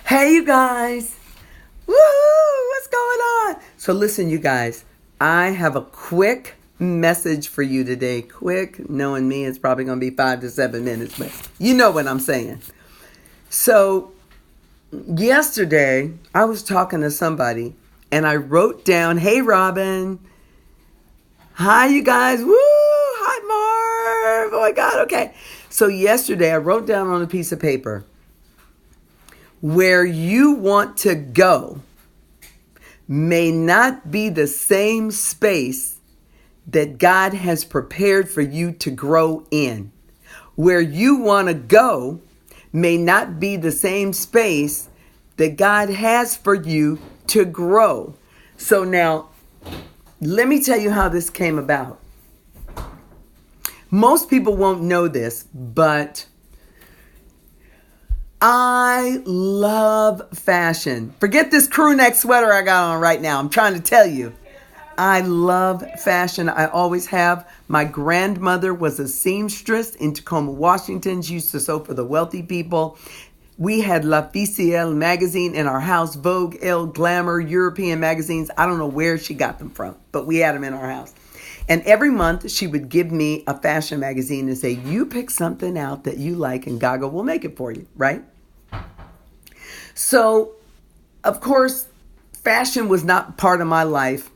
Hey, you guys. Woohoo! What's going on? So listen, you guys, I have a quick message for you today. Quick, knowing me, it's probably going to be 5 to 7 minutes, but you know what I'm saying. So yesterday, I was talking to somebody and I wrote down, hey, Robin. Hi, you guys. Woo! Hi, Marv. Oh, my God. Okay. So yesterday, I wrote down on a piece of paper, where you want to go may not be the same space that God has prepared for you to grow in. Where you want to go may not be the same space that God has for you to grow. So now, let me tell you how this came about. Most people won't know this, but I love fashion. Forget this crew neck sweater I got on right now. I'm trying to tell you. I love fashion. I always have. My grandmother was a seamstress in Tacoma, Washington. She used to sew for the wealthy people. We had L'Officiel magazine in our house, Vogue, Elle, Glamour, European magazines. I don't know where she got them from, but we had them in our house. And every month she would give me a fashion magazine and say, you pick something out that you like and Gaga will make it for you, right? So, of course, fashion was not part of my life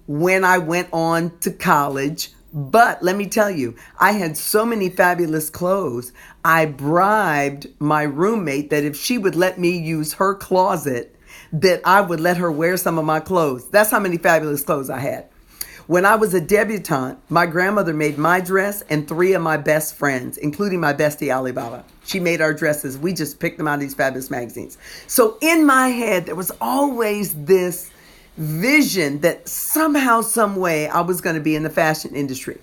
when I went on to college. But let me tell you, I had so many fabulous clothes. I bribed my roommate that if she would let me use her closet, that I would let her wear some of my clothes. That's how many fabulous clothes I had. When I was a debutante, my grandmother made my dress and 3 of my best friends, including my bestie, Alibaba. She made our dresses. We just picked them out of these fabulous magazines. So in my head, there was always this vision that somehow, some way, I was going to be in the fashion industry.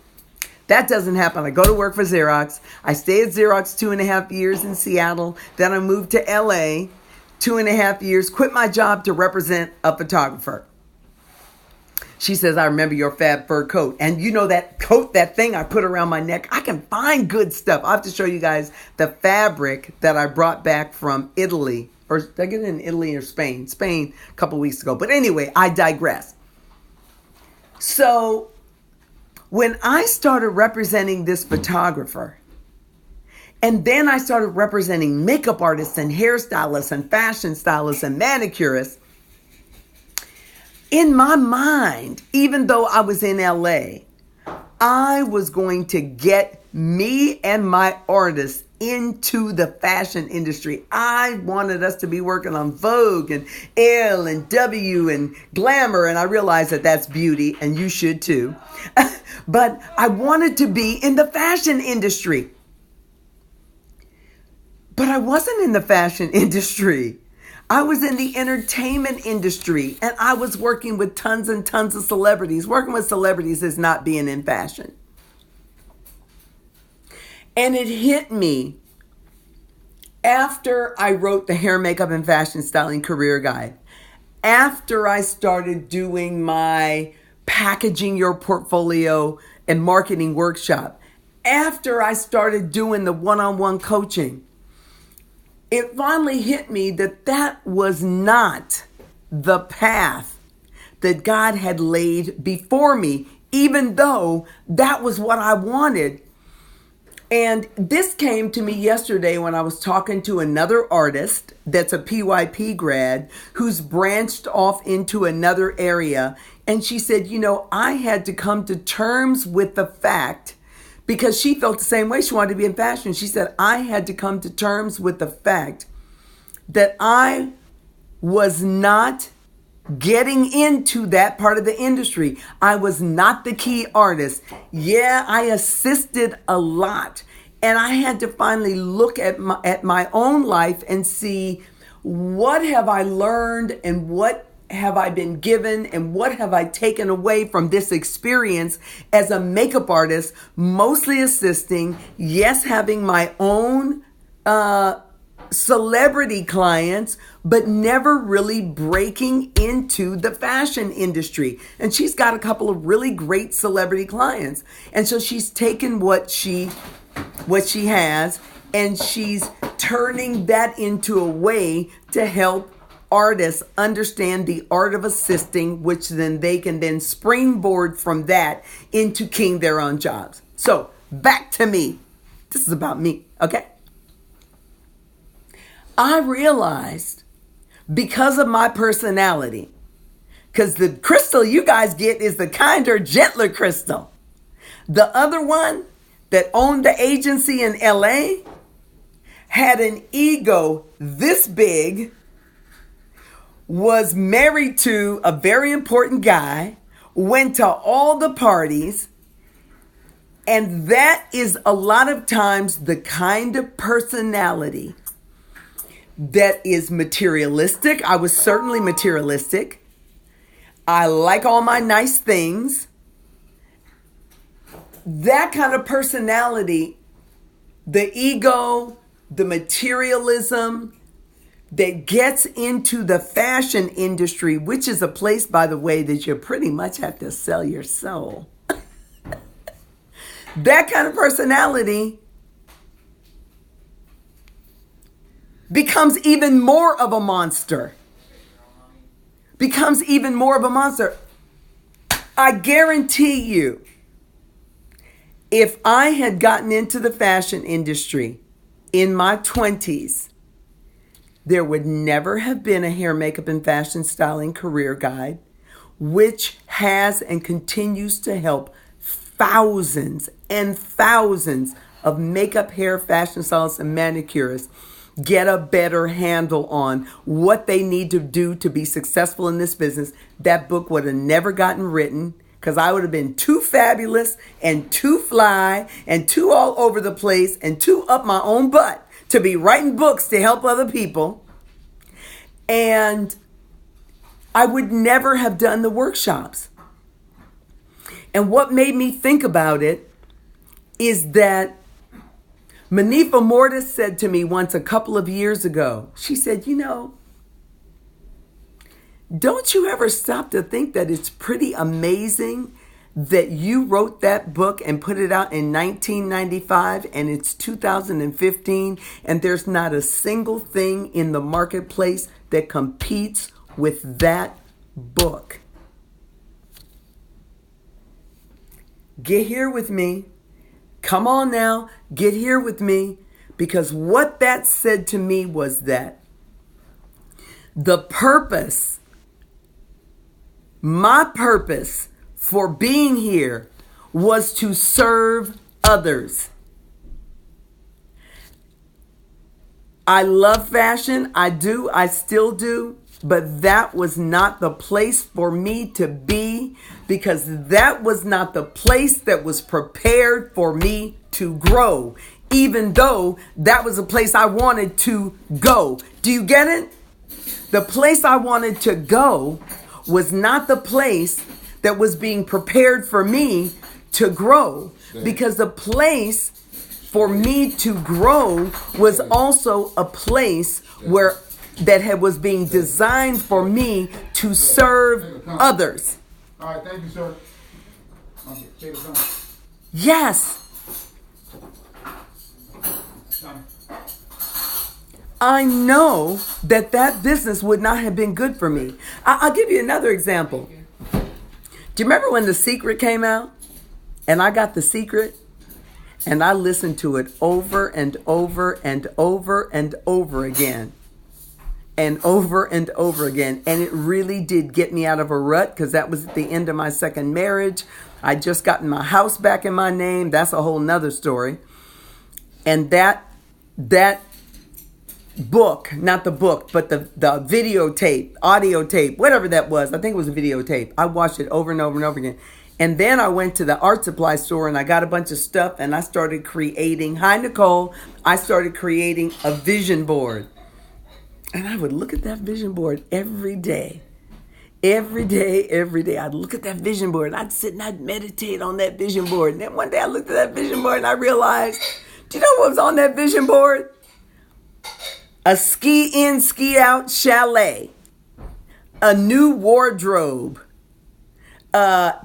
That doesn't happen. I go to work for Xerox. I stay at Xerox 2.5 years in Seattle. Then I moved to LA, 2.5 years, quit my job to represent a photographer. She says, I remember your fab fur coat. And you know that coat, that thing I put around my neck, I can find good stuff. I have to show you guys the fabric that I brought back from Italy. Or did I get it in Italy or Spain? Spain a couple weeks ago. But anyway, I digress. So when I started representing this photographer, and then I started representing makeup artists and hairstylists and fashion stylists and manicurists, in my mind, even though I was in LA, I was going to get me and my artists into the fashion industry. I wanted us to be working on Vogue and Elle and W and Glamour, and I realized that that's beauty, and you should too. But I wanted to be in the fashion industry. But I wasn't in the fashion industry. I was in the entertainment industry, and I was working with tons and tons of celebrities. Working with celebrities is not being in fashion. And it hit me after I wrote the Hair, Makeup, and Fashion Styling Career Guide. After I started doing my Packaging Your Portfolio and Marketing Workshop. After I started doing the one-on-one coaching. It finally hit me that that was not the path that God had laid before me, even though that was what I wanted. And this came to me yesterday when I was talking to another artist that's a PYP grad who's branched off into another area. And she said, you know, I had to come to terms with the fact, because she felt the same way. She wanted to be in fashion. She said, I had to come to terms with the fact that I was not getting into that part of the industry. I was not the key artist. Yeah, I assisted a lot. And I had to finally look at my own life and see, what have I learned and what have I been given and what have I taken away from this experience as a makeup artist, mostly assisting, yes, having my own celebrity clients, but never really breaking into the fashion industry. And she's got a couple of really great celebrity clients. And so she's taken what she has and she's turning that into a way to help artists understand the art of assisting, which then they can then springboard from that into king their own jobs. So back to me. This is about me, okay? I realized because of my personality, because the crystal you guys get is the kinder, gentler crystal. The other one that owned the agency in LA had an ego this big, was married to a very important guy, went to all the parties, and that is a lot of times the kind of personality that is materialistic. I was certainly materialistic. I like all my nice things. That kind of personality, the ego, the materialism that gets into the fashion industry, which is a place, by the way, that you pretty much have to sell your soul. That kind of personality becomes even more of a monster. Becomes even more of a monster. I guarantee you, if I had gotten into the fashion industry in my 20s, there would never have been a hair, makeup, and fashion styling career guide, which has and continues to help thousands and thousands of makeup, hair, fashion stylists, and manicurists get a better handle on what they need to do to be successful in this business. That book would have never gotten written because I would have been too fabulous and too fly and too all over the place and too up my own butt to be writing books to help other people. And I would never have done the workshops. And what made me think about it is that Manifa Mortis said to me once a couple of years ago, she said, don't you ever stop to think that it's pretty amazing that you wrote that book and put it out in 1995 and it's 2015 and there's not a single thing in the marketplace that competes with that book? Get here with me. Come on now, get here with me. Because what that said to me was that the purpose, my purpose for being here was to serve others. I love fashion. I do. I still do. But that was not the place for me to be, because that was not the place that was prepared for me to grow, even though that was a place I wanted to go. Do you get it? The place I wanted to go was not the place that was being prepared for me to grow, because the place for me to grow was also a place where was being designed for me to serve others. All right, thank you, sir. Yes. I know that business would not have been good for me. I'll give you another example. Do you remember when The Secret came out? And I got The Secret and I listened to it over and over and over and over again. And over and over again. And it really did get me out of a rut, because that was at the end of my second marriage. I just gotten my house back in my name. That's a whole nother story. And that book, not the book, but the videotape, audio tape, whatever that was. I think it was a videotape. I watched it over and over and over again. And then I went to the art supply store and I got a bunch of stuff and I started creating. Hi, Nicole. I started creating a vision board. And I would look at that vision board every day. Every day. I'd look at that vision board. I'd sit and I'd meditate on that vision board. And then one day I looked at that vision board and I realized, do you know what was on that vision board? A ski in, ski out chalet. A new wardrobe.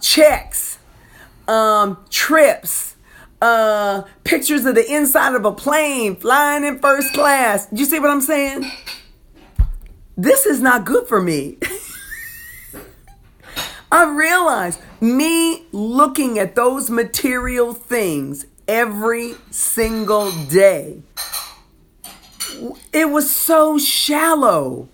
Checks. Trips. pictures of the inside of a plane flying in first class. You see what I'm saying? This is not good for me. I realize me looking at those material things every single day, it was so shallow.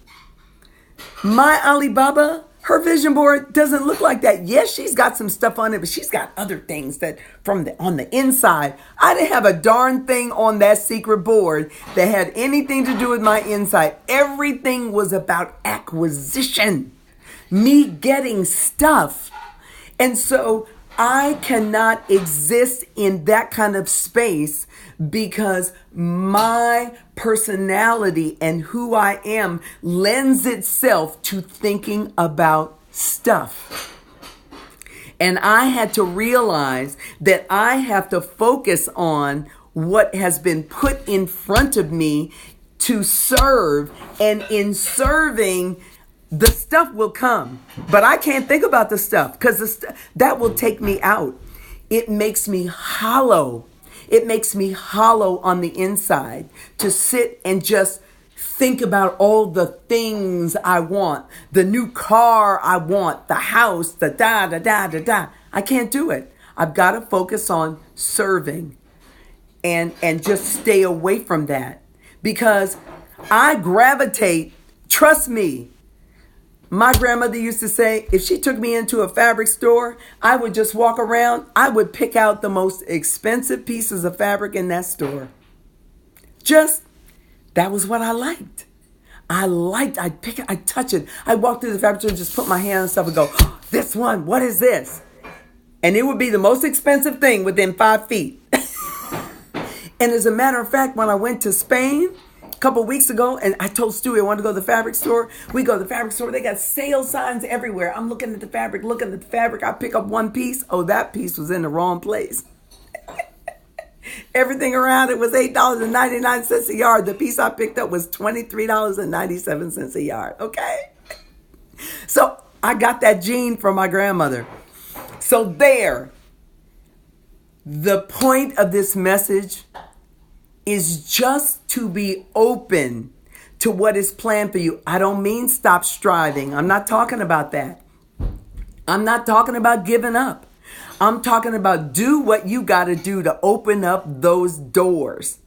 My Alibaba, her vision board doesn't look like that. Yes, she's got some stuff on it, but she's got other things that on the inside. I didn't have a darn thing on that secret board that had anything to do with my inside. Everything was about acquisition, me getting stuff. And so I cannot exist in that kind of space because my personality and who I am lends itself to thinking about stuff. And I had to realize that I have to focus on what has been put in front of me to serve, and in serving, the stuff will come. But I can't think about the stuff because that will take me out. It makes me hollow. It makes me hollow on the inside to sit and just think about all the things I want, the new car I want, the house, the da. I can't do it. I've got to focus on serving and just stay away from that because I gravitate, trust me. My grandmother used to say, if she took me into a fabric store, I would just walk around. I would pick out the most expensive pieces of fabric in that store. That was what I liked. I'd pick it, I'd touch it. I'd walk through the fabric store and just put my hand on stuff and go, oh, this one, what is this? And it would be the most expensive thing within 5 feet. And as a matter of fact, when I went to Spain a couple of weeks ago, and I told Stewie I wanted to go to the fabric store. We go to the fabric store. They got sale signs everywhere. I'm looking at the fabric. I pick up one piece. Oh, that piece was in the wrong place. Everything around it was $8.99 a yard. The piece I picked up was $23.97 a yard. Okay? So I got that gene from my grandmother. So the point of this message is just to be open to what is planned for you. I don't mean stop striving. I'm not talking about that. I'm not talking about giving up. I'm talking about do what you got to do to open up those doors.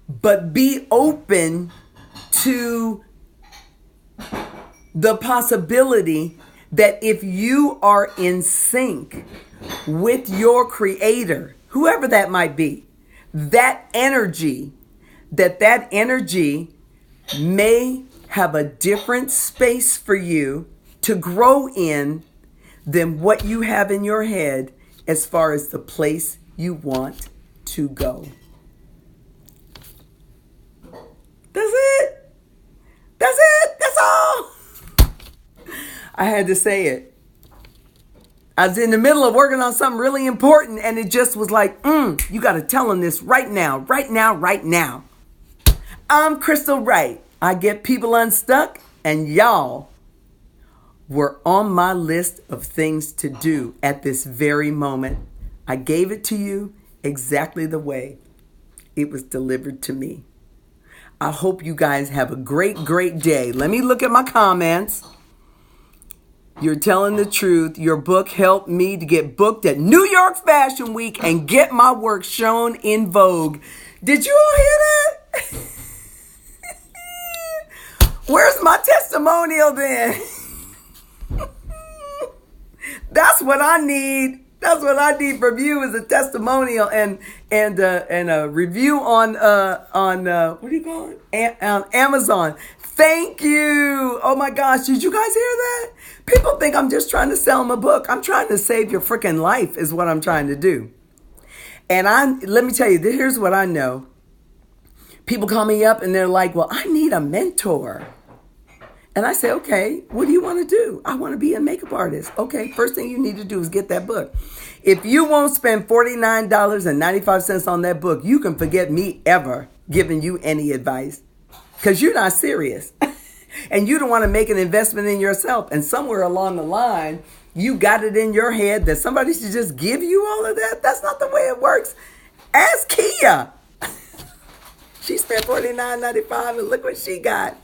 But be open to the possibility that if you are in sync with your creator, whoever that might be, that energy may have a different space for you to grow in than what you have in your head as far as the place you want to go. That's it. That's all. I had to say it. I was in the middle of working on something really important, and it just was like, you got to tell them this right now. I'm Crystal Wright. I get people unstuck, and y'all were on my list of things to do at this very moment. I gave it to you exactly the way it was delivered to me. I hope you guys have a great, great day. Let me look at my comments. You're telling the truth. Your book helped me to get booked at New York Fashion Week and get my work shown in Vogue. Did you all hear that? Where's my testimonial then? That's what I need. That's what I need from you is a testimonial and a review on what do you call it? On Amazon. Thank you. Oh my gosh, did you guys hear that? People think I'm just trying to sell them a book. I'm trying to save your freaking life is what I'm trying to do. And let me tell you, here's what I know. People call me up and they're like, well, I need a mentor. And I say, okay, what do you want to do? I want to be a makeup artist. Okay, first thing you need to do is get that book. If you won't spend $49.95 on that book, you can forget me ever giving you any advice because you're not serious. And you don't want to make an investment in yourself. And somewhere along the line, You got it in your head that somebody should just give you all of that. That's not the way it works. Ask Kia. She spent $49.95 and look what she got.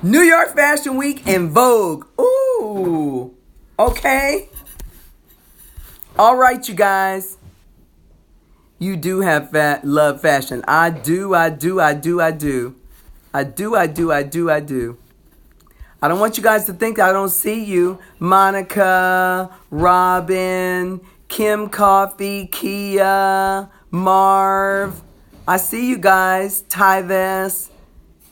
New York Fashion Week and Vogue. Ooh. Okay. All right, you guys. You do have love fashion. I do. I don't want you guys to think I don't see you. Monica, Robin, Kim Coffee, Kia, Marv. I see you guys. Tyves,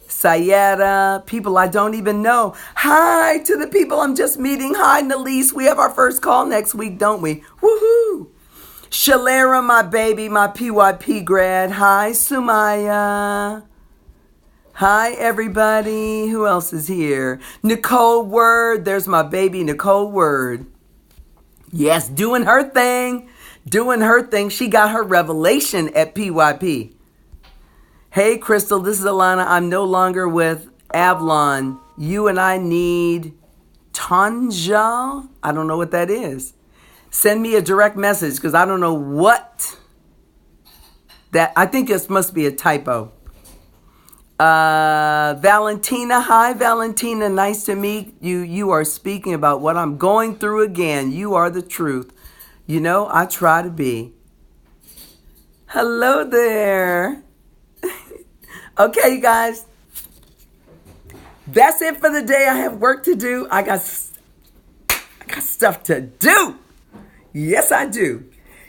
Sayeta, people I don't even know. Hi to the people I'm just meeting. Hi, Nalise. We have our first call next week, don't we? Woohoo! Shalera, my baby, my PYP grad. Hi, Sumaya. Hi, everybody. Who else is here? Nicole Word. There's my baby, Nicole Word. Yes, doing her thing. Doing her thing. She got her revelation at PYP. Hey, Crystal, this is Alana. I'm no longer with Avalon. You and I need Tanja. I don't know what that is. Send me a direct message because I don't know what that. I think this must be a typo. Valentina. Hi, Valentina. Nice to meet you. You are speaking about what I'm going through again. You are the truth. You know, I try to be. Hello there. Okay, you guys. That's it for the day. I have work to do. I got stuff to do. Yes, I do.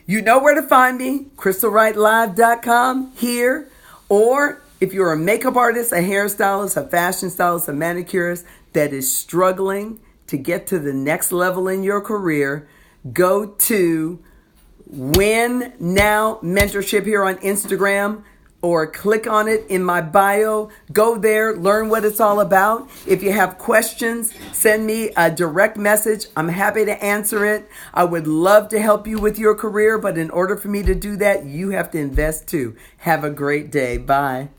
You know where to find me. CrystalWrightLive.com here. Or if you're a makeup artist, a hairstylist, a fashion stylist, a manicurist that is struggling to get to the next level in your career, go to Win Now Mentorship here on Instagram, or click on it in my bio. Go there, learn what it's all about. If you have questions, send me a direct message. I'm happy to answer it. I would love to help you with your career, but in order for me to do that, you have to invest too. Have a great day. Bye.